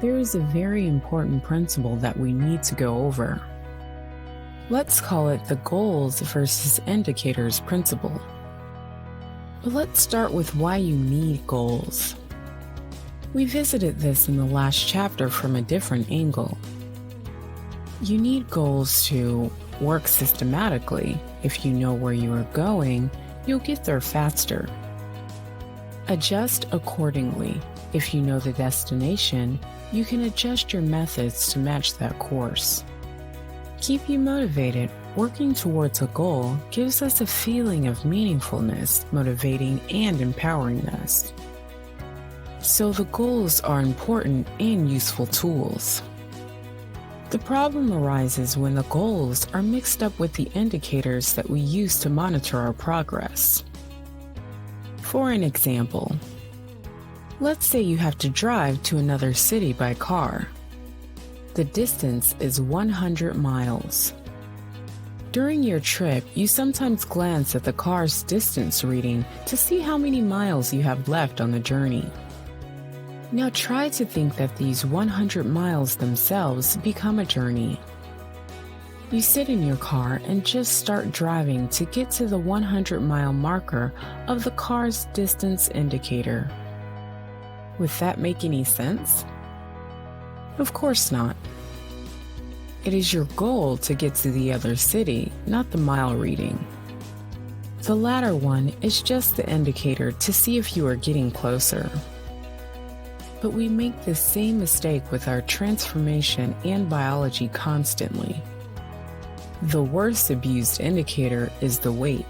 there is a very important principle that we need to go over. Let's call it the goals versus indicators principle. But let's start with why you need goals. We visited this in the last chapter from a different angle. You need goals to work systematically. If you know where you are going, you'll get there faster. Adjust accordingly. If you know the destination, you can adjust your methods to match that course. Keep you motivated. Working towards a goal gives us a feeling of meaningfulness, motivating and empowering us. So the goals are important and useful tools. The problem arises when the goals are mixed up with the indicators that we use to monitor our progress. For an example, let's say you have to drive to another city by car. The distance is 100 miles. During your trip, you sometimes glance at the car's distance reading to see how many miles you have left on the journey. Now try to think that these 100 miles themselves become a journey. You sit in your car and just start driving to get to the 100-mile marker of the car's distance indicator. Would that make any sense? Of course not. It is your goal to get to the other city, not the mile reading. The latter one is just the indicator to see if you are getting closer. But we make the same mistake with our transformation and biology constantly. The worst abused indicator is the weight.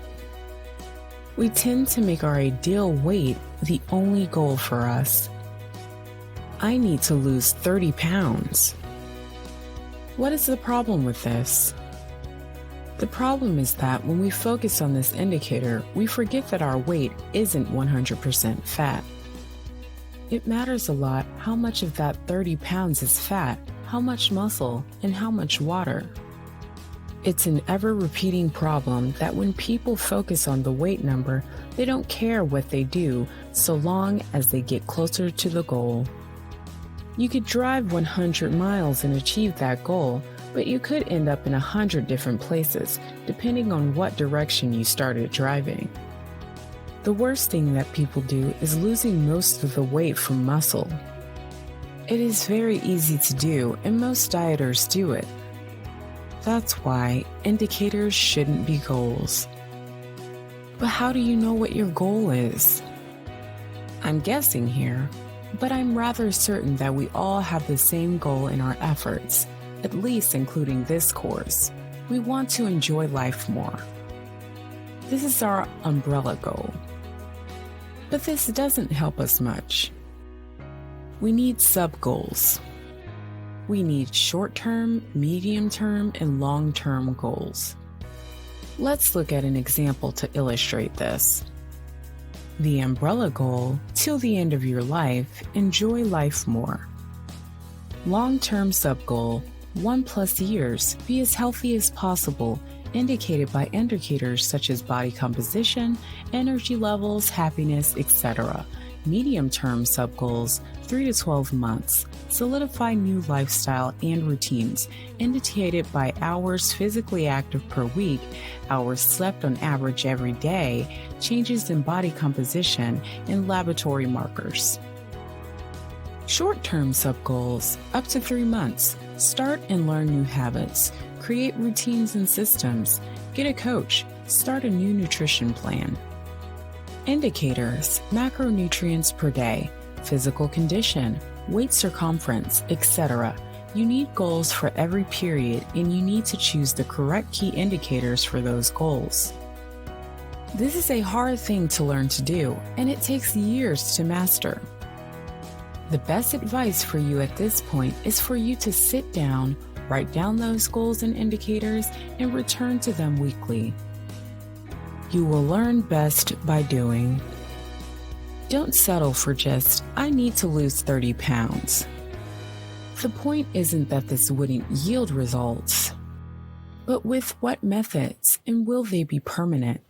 We tend to make our ideal weight the only goal for us. I need to lose 30 pounds. What is the problem with this? The problem is that when we focus on this indicator, we forget that our weight isn't 100% fat. It matters a lot how much of that 30 pounds is fat, how much muscle, and how much water. It's an ever-repeating problem that when people focus on the weight number, they don't care what they do so long as they get closer to the goal. You could drive 100 miles and achieve that goal, but you could end up in 100 different places, depending on what direction you started driving. The worst thing that people do is losing most of the weight from muscle. It is very easy to do, and most dieters do it. That's why indicators shouldn't be goals. But how do you know what your goal is? I'm guessing here, but I'm rather certain that we all have the same goal in our efforts, at least including this course. We want to enjoy life more. This is our umbrella goal. But this doesn't help us much. We need sub-goals. We need short-term, medium-term, and long-term goals. Let's look at an example to illustrate this. The umbrella goal, till the end of your life, enjoy life more. Long-term sub-goal, 1+ years, be as healthy as possible, indicated by indicators such as body composition, energy levels, happiness, etc. Medium-term sub-goals, 3 to 12 months, solidify new lifestyle and routines, indicated by hours physically active per week, hours slept on average every day, changes in body composition, and laboratory markers. Short-term sub-goals, up to 3 months, start and learn new habits, create routines and systems, get a coach, start a new nutrition plan. Indicators, macronutrients per day, physical condition, weight circumference, etc. You need goals for every period, and you need to choose the correct key indicators for those goals. This is a hard thing to learn to do, and it takes years to master. The best advice for you at this point is for you to sit down, write down those goals and indicators, and return to them weekly. You will learn best by doing. Don't settle for just, I need to lose 30 pounds. The point isn't that this wouldn't yield results, but with what methods, and will they be permanent?